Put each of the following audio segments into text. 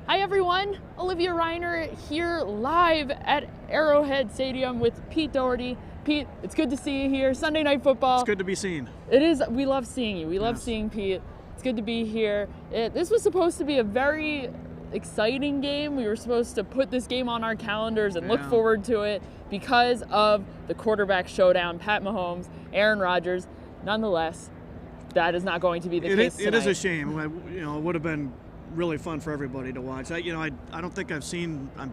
Hi everyone, Olivia Reiner here live at Arrowhead Stadium with Pete Doherty. Pete, it's good to see you here. Sunday Night Football. It's good to be seen. It is. We love seeing you. We love seeing Pete. It's good to be here. This was supposed to be a very exciting game. We were supposed to put this game on our calendars and look forward to it because of the quarterback showdown, Pat Mahomes, Aaron Rodgers. Nonetheless, that is not going to be the case tonight. It is a shame. It would have been really fun for everybody to watch. I don't think I'm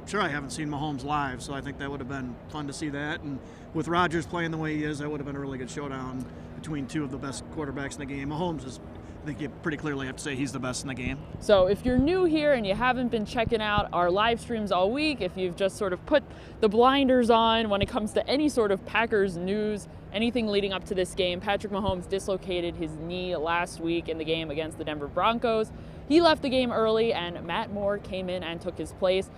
sure I haven't seen Mahomes live, so I think that would have been fun to see that. And with Rodgers playing the way he is, that would have been a really good showdown between two of the best quarterbacks in the game. Mahomes is, I think you pretty clearly have to say he's the best in the game. So if you're new here and you haven't been checking out our live streams all week, if you've just sort of put the blinders on when it comes to any sort of Packers news, anything leading up to this game, Patrick Mahomes dislocated his knee last week in the game against the Denver Broncos. He left the game early, and Matt Moore came in and took his place.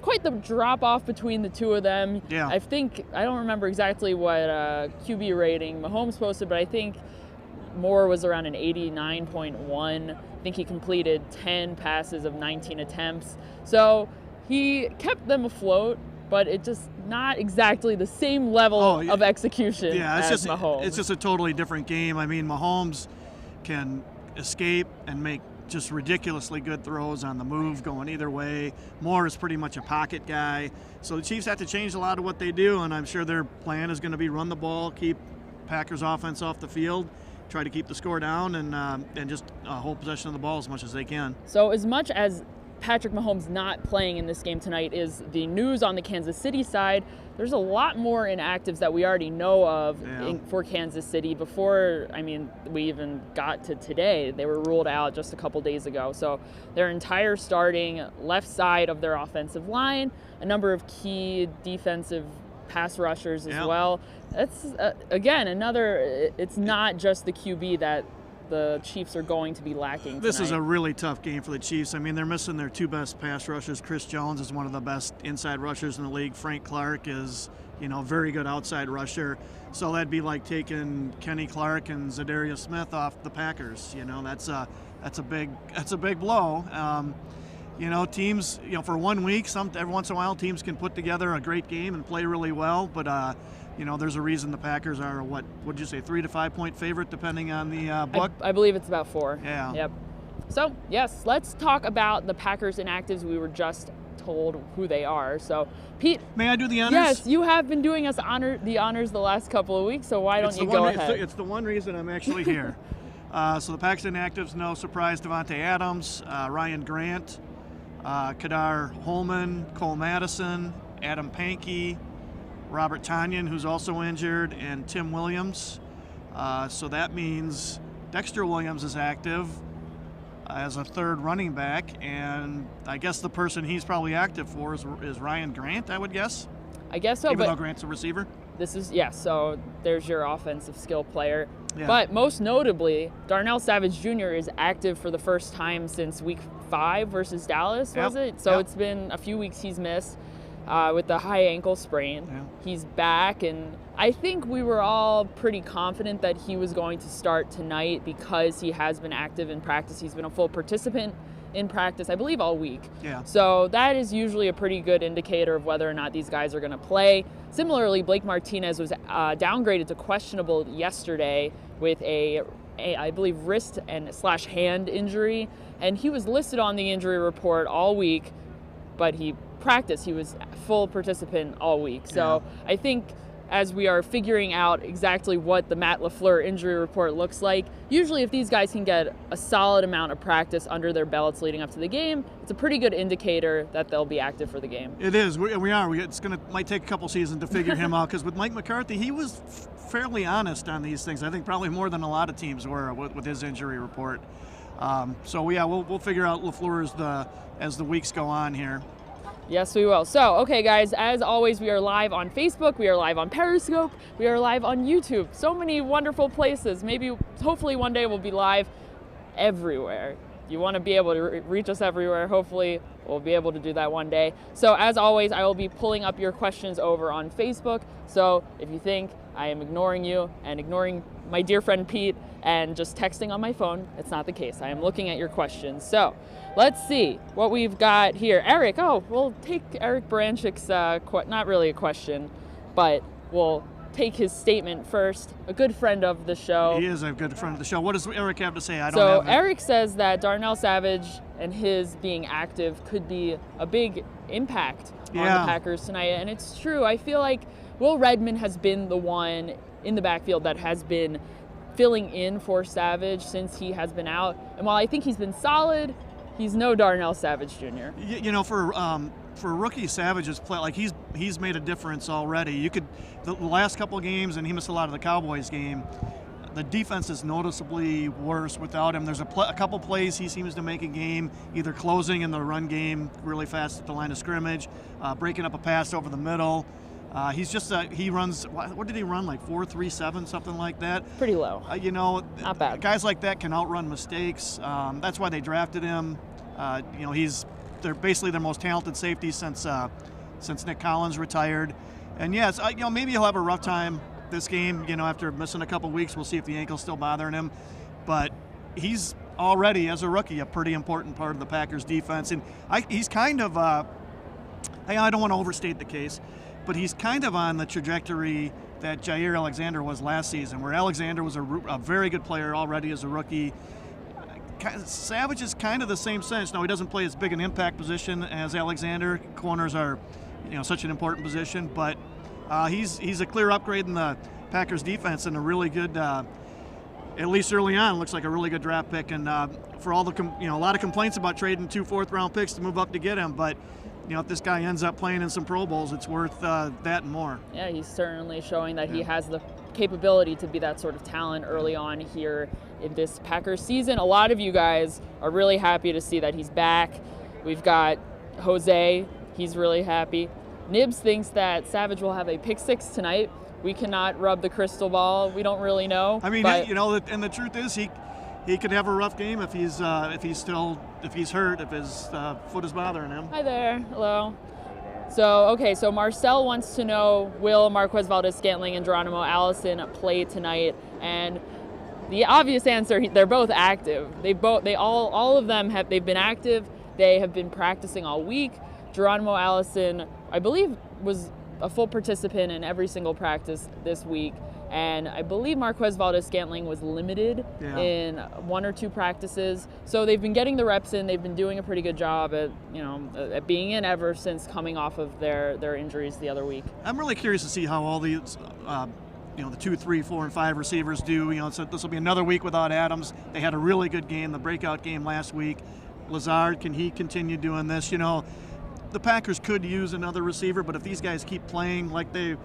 Quite the drop-off between the two of them. Yeah. I don't remember exactly what QB rating Mahomes posted, but I think Moore was around an 89.1. I think he completed 10 passes of 19 attempts. So he kept them afloat, but it just not exactly the same level of execution as Mahomes. It's just a totally different game. I mean, Mahomes can escape and make just ridiculously good throws on the move going either way. Moore is pretty much a pocket guy. So the Chiefs have to change a lot of what they do, and I'm sure their plan is going to be run the ball, keep Packers offense off the field, try to keep the score down, and just hold possession of the ball as much as they can. So as much as Patrick Mahomes not playing in this game tonight is the news on the Kansas City side, there's a lot more inactives that we already know of for Kansas City before, we even got to today. They were ruled out just a couple days ago. So their entire starting left side of their offensive line, a number of key defensive pass rushers as well. That's, again, it's not just the QB that the Chiefs are going to be lacking tonight. This is a really tough game for the Chiefs. I mean, they're missing their two best pass rushers. Chris Jones is one of the best inside rushers in the league. Frank Clark is, very good outside rusher. So that'd be like taking Kenny Clark and Zadarius Smith off the Packers. That's a big blow. Teams, for 1 week, every once in a while, teams can put together a great game and play really well. But there's a reason the Packers are, would you say, 3 to 5 point favorite, depending on the book? I believe it's about 4. Yeah. Yep. So, yes, let's talk about the Packers inactives. We were just told who they are. So, Pete. May I do the honors? Yes, you have been doing us the honors the last couple of weeks, so why don't you go ahead? It's the one reason I'm actually here. So the Packers inactives, no surprise, Devontae Adams, Ryan Grant, Kadar Holman, Cole Madison, Adam Pankey, Robert Tonyan, who's also injured, and Tim Williams. So that means Dexter Williams is active as a third running back, and I guess the person he's probably active for is Ryan Grant, I would guess. I guess so. Even though Grant's a receiver. So there's your offensive skill player. Yeah. But most notably, Darnell Savage Jr. is active for the first time since week 5 versus Dallas, was it? So it's been a few weeks he's missed with the high ankle sprain. Yeah. He's back, and I think we were all pretty confident that he was going to start tonight because he has been active in practice. He's been a full participant in practice, I believe, all week. Yeah. So that is usually a pretty good indicator of whether or not these guys are going to play. Similarly, Blake Martinez was downgraded to questionable yesterday with a I believe, wrist and / hand injury, and he was listed on the injury report all week, but he practiced. He was full participant all week. So I think as we are figuring out exactly what the Matt LaFleur injury report looks like, usually if these guys can get a solid amount of practice under their belts leading up to the game, it's a pretty good indicator that they'll be active for the game. It is. We are. Might take a couple seasons to figure him out, because with Mike McCarthy, he was fairly honest on these things. I think probably more than a lot of teams were with his injury report. We'll figure out LaFleur as the weeks go on here. Yes, we will. So, okay, guys, as always, we are live on Facebook, we are live on Periscope, we are live on YouTube. So many wonderful places. Hopefully one day we'll be live everywhere. You want to be able to reach us everywhere. Hopefully we'll be able to do that one day. So, as always, I will be pulling up your questions over on Facebook. So, if you think I am ignoring you and ignoring my dear friend Pete and just texting on my phone. It's not the case. I am looking at your questions. So let's see what we've got here. Eric, we'll take Eric Baranchik's, not really a question, but we'll take his statement first. A good friend of the show. He is a good friend of the show. What does Eric have to say? Eric says that Darnell Savage and his being active could be a big impact on the Packers tonight, and it's true. I feel like Will Redmond has been the one in the backfield that has been filling in for Savage since he has been out. And while I think he's been solid, he's no Darnell Savage Jr. For rookie Savage's play, like he's made a difference already. The last couple of games, and he missed a lot of the Cowboys game. The defense is noticeably worse without him. There's a couple plays he seems to make a game, either closing in the run game really fast at the line of scrimmage, breaking up a pass over the middle. He runs, what did he run, like 4.37, something like that? Pretty low. Not bad. Guys like that can outrun mistakes. That's why they drafted him. They're basically their most talented safety since Nick Collins retired. And yes, maybe he'll have a rough time this game. After missing a couple weeks, we'll see if the ankle's still bothering him. But he's already, as a rookie, a pretty important part of the Packers defense. And he's kind of, I don't want to overstate the case, but he's kind of on the trajectory that Jair Alexander was last season, where Alexander was a very good player already as a rookie. Savage is kind of the same sense. Now, he doesn't play as big an impact position as Alexander. Corners are, such an important position, but he's a clear upgrade in the Packers defense and a really good, at least early on, looks like a really good draft pick. And for all the, a lot of complaints about trading 2 fourth-round picks to move up to get him, but if this guy ends up playing in some Pro Bowls, it's worth that and more. Yeah, he's certainly showing that he has the capability to be that sort of talent early on here in this Packers season. A lot of you guys are really happy to see that he's back. We've got Jose, he's really happy. Nibs thinks that Savage will have a pick six tonight. We cannot rub the crystal ball. We don't really know. I mean, and the truth is he could have a rough game if he's hurt, if his foot is bothering him. Hi there. Hello. So Marcel wants to know, will Marquez Valdes-Scantling and Geronimo Allison play tonight? And the obvious answer, they're both active. All of them they've been active. They have been practicing all week. Geronimo Allison, I believe, was a full participant in every single practice this week. And I believe Marquez Valdes-Scantling was limited in 1 or 2 practices. So they've been getting the reps in. They've been doing a pretty good job at being in ever since coming off of their injuries the other week. I'm really curious to see how all these, the 2, 3, 4, and 5 receivers do. So this will be another week without Adams. They had a really good game, the breakout game last week. Lazard, can he continue doing this? The Packers could use another receiver, but if these guys keep playing like they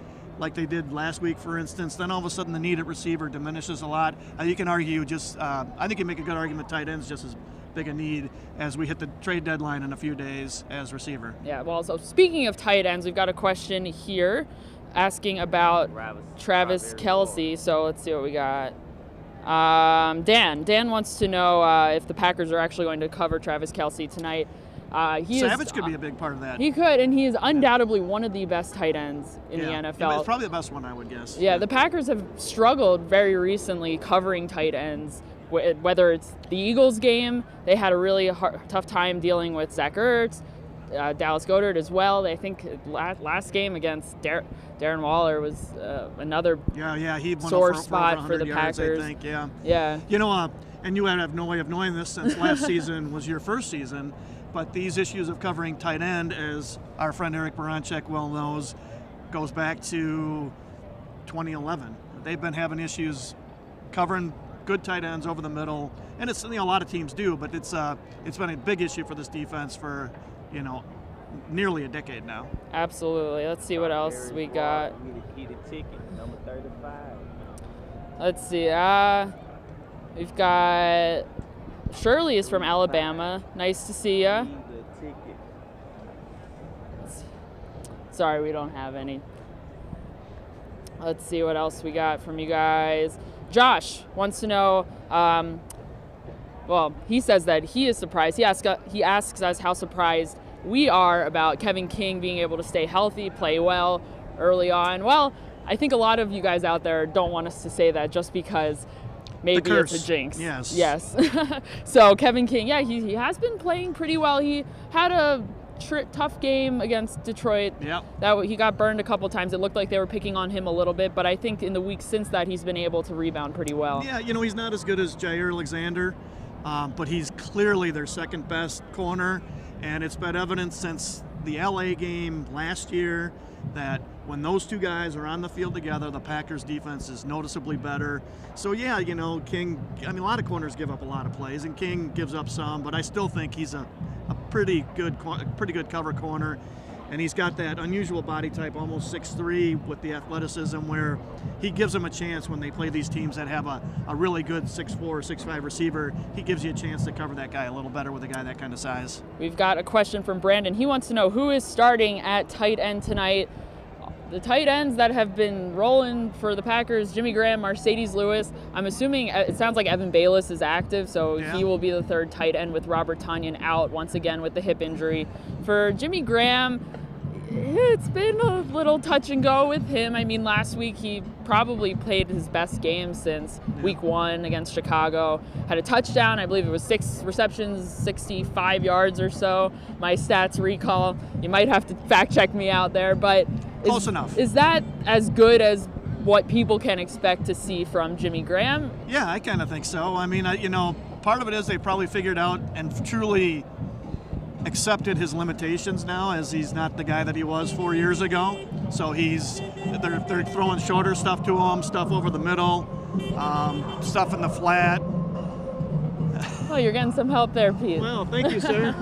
did last week, for instance, then all of a sudden the need at receiver diminishes a lot. You can argue I think you make a good argument tight end's just as big a need as we hit the trade deadline in a few days as receiver. Yeah, well, so speaking of tight ends, we've got a question here asking about Travis Kelce. So let's see what we got. Dan wants to know if the Packers are actually going to cover Travis Kelce tonight. Savage could be a big part of that. He could, and he is undoubtedly one of the best tight ends in the NFL. Yeah, it's probably the best one, I would guess. Yeah, the Packers have struggled very recently covering tight ends. Whether it's the Eagles game, they had a really tough time dealing with Zach Ertz, Dallas Goedert as well. I think last game against Darren Waller was another sore spot for the Packers. I think, yeah. Yeah. And you have no way of knowing this since last season was your first season. But these issues of covering tight end, as our friend Eric Baranchik well knows, goes back to 2011. They've been having issues covering good tight ends over the middle, and it's a lot of teams do, but it's been a big issue for this defense for nearly a decade now. Absolutely. Let's see what else we got. Number 35. Let's see. We've got. Shirley is from Alabama. Nice to see ya. Sorry, we don't have any. Let's see what else we got from you guys. Josh wants to know, he says that he is surprised. He asks us how surprised we are about Kevin King being able to stay healthy, play well early on. Well, I think a lot of you guys out there don't want us to say that just because maybe it's a jinx. Yes. So Kevin King, he has been playing pretty well. He had a tough game against Detroit. Yep. He got burned a couple times. It looked like they were picking on him a little bit, but I think in the weeks since that he's been able to rebound pretty well. Yeah, he's not as good as Jair Alexander, but he's clearly their second best corner, and it's been evident since the LA game last year that when those two guys are on the field together, the Packers defense is noticeably better. So yeah, King, a lot of corners give up a lot of plays, and King gives up some, but I still think he's a pretty good cover corner, and he's got that unusual body type, almost 6'3", with the athleticism, where he gives them a chance when they play these teams that have a really good 6'4", 6'5" receiver. He gives you a chance to cover that guy a little better with a guy that kind of size. We've got a question from Brandon. He wants to know who is starting at tight end tonight. The tight ends that have been rolling for the Packers, Jimmy Graham, Mercedes Lewis. I'm assuming it sounds like Evan Bayless is active, so he will be the third tight end with Robert Tonyan out once again with the hip injury. For Jimmy Graham, it's been a little touch and go with him. Last week he probably played his best game since week 1 against Chicago. Had a touchdown, I believe it was 6 receptions, 65 yards or so. My stats recall. You might have to fact check me out there, but close enough. Is that as good as what people can expect to see from Jimmy Graham? Yeah, I kind of think so. Part of it is they probably figured out and truly accepted his limitations now, as he's not the guy that he was 4 years ago. So they're throwing shorter stuff to him, stuff over the middle, stuff in the flat. Oh, you're getting some help there, Pete. Well, thank you, sir.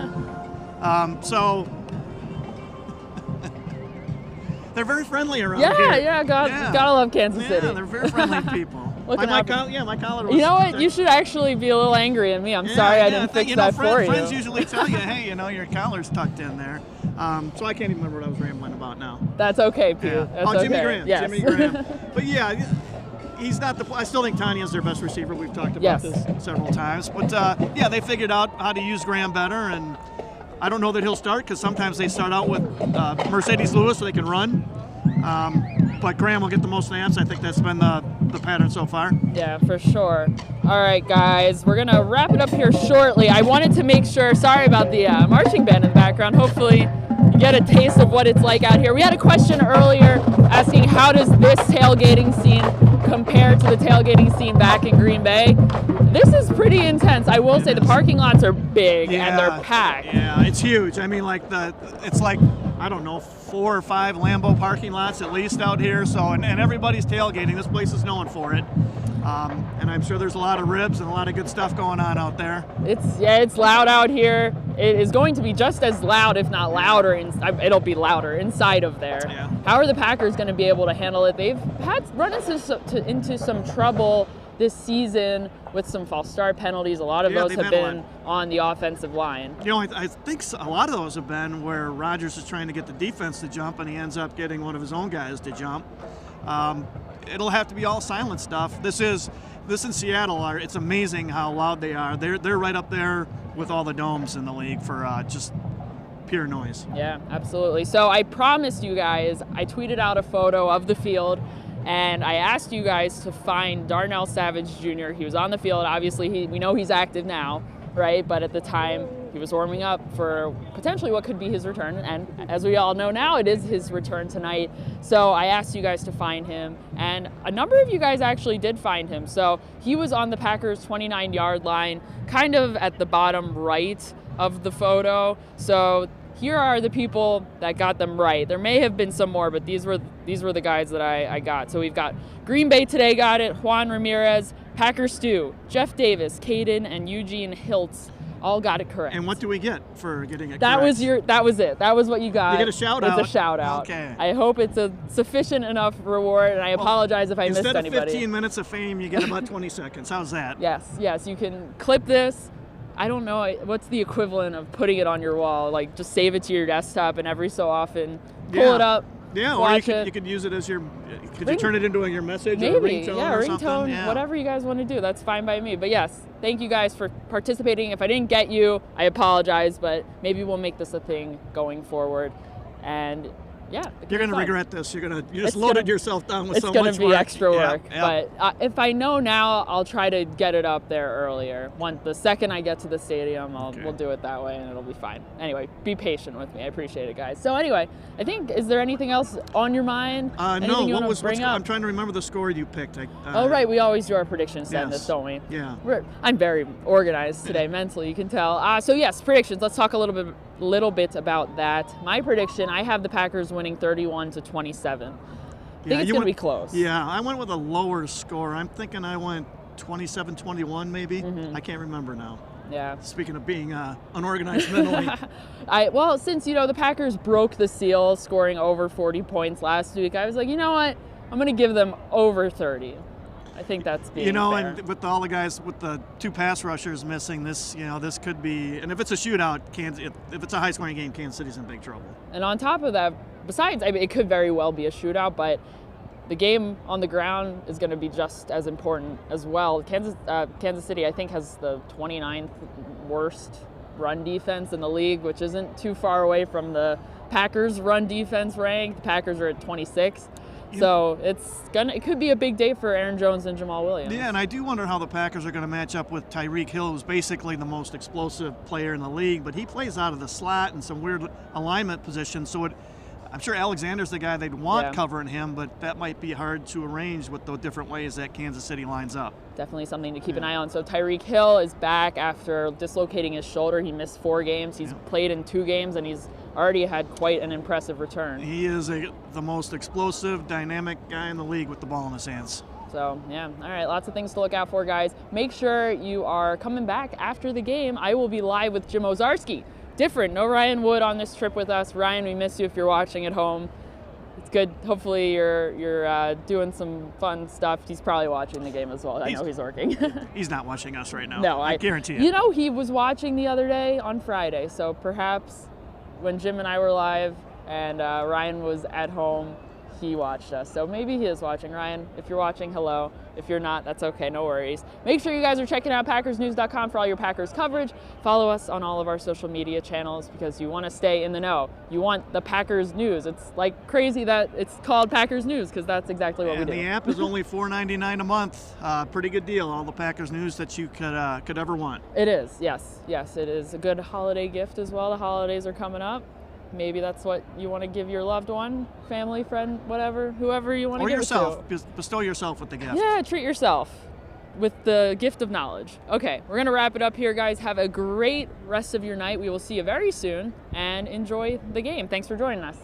So they're very friendly around here. Yeah, gotta love Kansas City. Yeah, they're very friendly people. My collar was... You know what? You should actually be a little angry at me. I'm sorry I didn't fix that for you. Friends usually tell you, hey, your collar's tucked in there. So I can't even remember what I was rambling about now. That's okay, Pete. Yeah. That's okay. Jimmy Graham. Yes. Jimmy Graham. But yeah, he's not I still think Tanya's their best receiver. We've talked about this several times. But they figured out how to use Graham better, and I don't know that he'll start because sometimes they start out with Mercedes Lewis so they can run. But Graham will get the most snaps. I think that's been the pattern so far. Yeah, for sure. All right, guys, we're going to wrap it up here shortly. I wanted to make sure, sorry about the marching band in the background. Hopefully you get a taste of what it's like out here. We had a question earlier asking how does this tailgating scene compare to the tailgating scene back in Green Bay. This is pretty intense. I will say the parking lots are big and they're packed. Yeah, it's huge. It's like, I don't know, 4 or 5 Lambeau parking lots at least out here. So, and everybody's tailgating. This place is known for it. And I'm sure there's a lot of ribs and a lot of good stuff going on out there. It's loud out here. It is going to be just as loud, if not louder. It'll be louder inside of there. Yeah. How are the Packers going to be able to handle it? They've run into some trouble this season with some false start penalties. A lot of those have been on the offensive line. I think a lot of those have been where Rodgers is trying to get the defense to jump, and he ends up getting one of his own guys to jump. It'll have to be all silent stuff. This in Seattle, it's amazing how loud they are. They're right up there with all the domes in the league for just pure noise. Yeah, absolutely. So I promised you guys, I tweeted out a photo of the field, and I asked you guys to find Darnell Savage Jr. He was on the field. Obviously, we know he's active now, right? But at the time, he was warming up for potentially what could be his return. And as we all know now, it is his return tonight. So I asked you guys to find him, and a number of you guys actually did find him. So he was on the Packers' 29-yard line, kind of at the bottom right of the photo. So here are the people that got them right. There may have been some more, but these were the guys that I got. So we've got Green Bay Today got it, Juan Ramirez, Packer Stu, Jeff Davis, Caden, and Eugene Hiltz all got it correct. And what do we get for getting it correct? That was it. That was what you got. You get a shout out. It's a shout out. Okay. I hope it's a sufficient enough reward, and I apologize if I missed anybody. Instead of 15 minutes of fame, you get about 20 seconds. How's that? Yes, you can clip this. I don't know what's the equivalent of putting it on your wall. Like, just save it to your desktop, and every so often pull it up. Yeah, or you could use it as you turn it into your message or a ringtone or something? Ringtone, whatever you guys want to do. That's fine by me. But yes, thank you guys for participating. If I didn't get you, I apologize, but maybe we'll make this a thing going forward. And Yeah, You're going to regret this. You just loaded yourself down with so much work. It's going to be extra work. Yeah. But if I know now, I'll try to get it up there earlier. The second I get to the stadium, we'll do it that way, and it'll be fine. Anyway, be patient with me. I appreciate it, guys. So anyway, I think, is there anything else on your mind? No. I'm trying to remember the score you picked. Oh, right. We always do our predictions then, don't we? Yeah. I'm very organized today mentally, you can tell. So yes, predictions. Let's talk a little bit about that. My prediction, I have the Packers winning 31-27. I think it's going to be close. Yeah, I went with a lower score. I'm thinking I went 27-21 maybe. I can't remember now. Yeah. Speaking of being unorganized mentally. Since, the Packers broke the seal scoring over 40 points last week, I was like, you know what? I'm going to give them over 30. I think that's being fair. And with all the guys, with the two pass rushers missing, this could be, and if it's a shootout, if it's a high-scoring game, Kansas City's in big trouble. And on top of that, besides, it could very well be a shootout, but the game on the ground is going to be just as important as well. Kansas City, I think, has the 29th worst run defense in the league, which isn't too far away from the Packers' run defense rank. The Packers are at 26th. So it could be a big day for Aaron Jones and Jamal Williams. Yeah, and I do wonder how the Packers are going to match up with Tyreek Hill, who's basically the most explosive player in the league, but he plays out of the slot in some weird alignment positions. So I'm sure Alexander's the guy they'd want covering him, but that might be hard to arrange with the different ways that Kansas City lines up. Definitely something to keep an eye on. So Tyreek Hill is back after dislocating his shoulder. He missed 4 games. He's played in 2 games, and he's already had quite an impressive return. He is the most explosive, dynamic guy in the league with the ball in his hands. So, yeah. All right, lots of things to look out for, guys. Make sure you are coming back after the game. I will be live with Jim Ozarski. Different. No Ryan Wood on this trip with us. Ryan, we miss you if you're watching at home. It's good. Hopefully you're doing some fun stuff. He's probably watching the game as well. I know he's working. He's not watching us right now. No, I guarantee it. He was watching the other day on Friday. So perhaps when Jim and I were live and Ryan was at home, he watched us. So maybe he is watching. Ryan, if you're watching, hello. If you're not, that's okay, no worries. Make sure you guys are checking out PackersNews.com for all your Packers coverage. Follow us on all of our social media channels because you want to stay in the know. You want the Packers news. It's like crazy that it's called Packers News because that's exactly what we do. And the app is only $4.99 a month. Pretty good deal. All the Packers news that you could ever want. It is, yes. Yes, it is a good holiday gift as well. The holidays are coming up. Maybe that's what you want to give your loved one, family, friend, whatever, whoever you want to give it to. Or yourself. Bestow yourself with the gift. Yeah, treat yourself with the gift of knowledge. Okay, we're going to wrap it up here, guys. Have a great rest of your night. We will see you very soon, and enjoy the game. Thanks for joining us.